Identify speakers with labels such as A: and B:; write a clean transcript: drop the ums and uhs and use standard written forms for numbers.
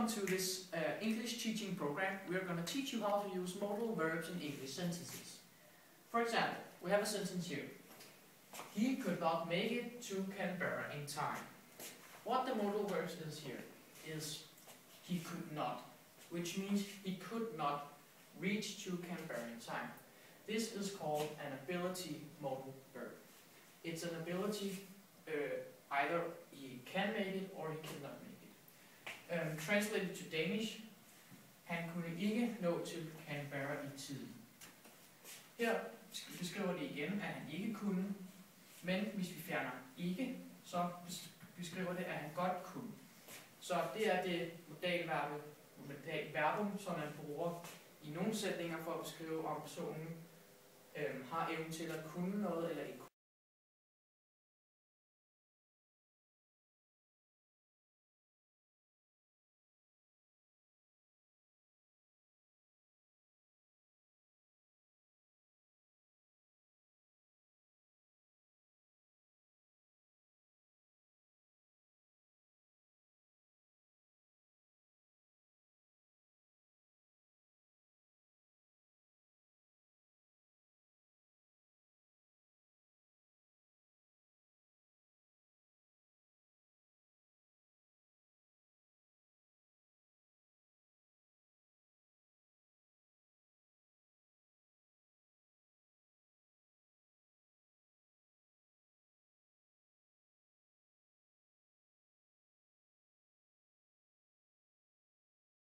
A: Welcome to this English teaching program. We are going to teach you how to use modal verbs in English sentences. For example, we have a sentence here. He could not make it to Canberra in time. What the modal verbs is here is he could not, which means he could not reach to Canberra in time. This is called an ability modal verb. It's an ability, either he can make it or he cannot make it. Translated to Danish, han kunne ikke nå til Canberra i tiden. Her beskriver det igen, at han ikke kunne, men hvis vi fjerner ikke, så beskriver det, at han godt kunne. Så det er det modalverbum, som man bruger i nogle sætninger for at beskrive, om personen har evnen til at kunne noget eller ikke kunne.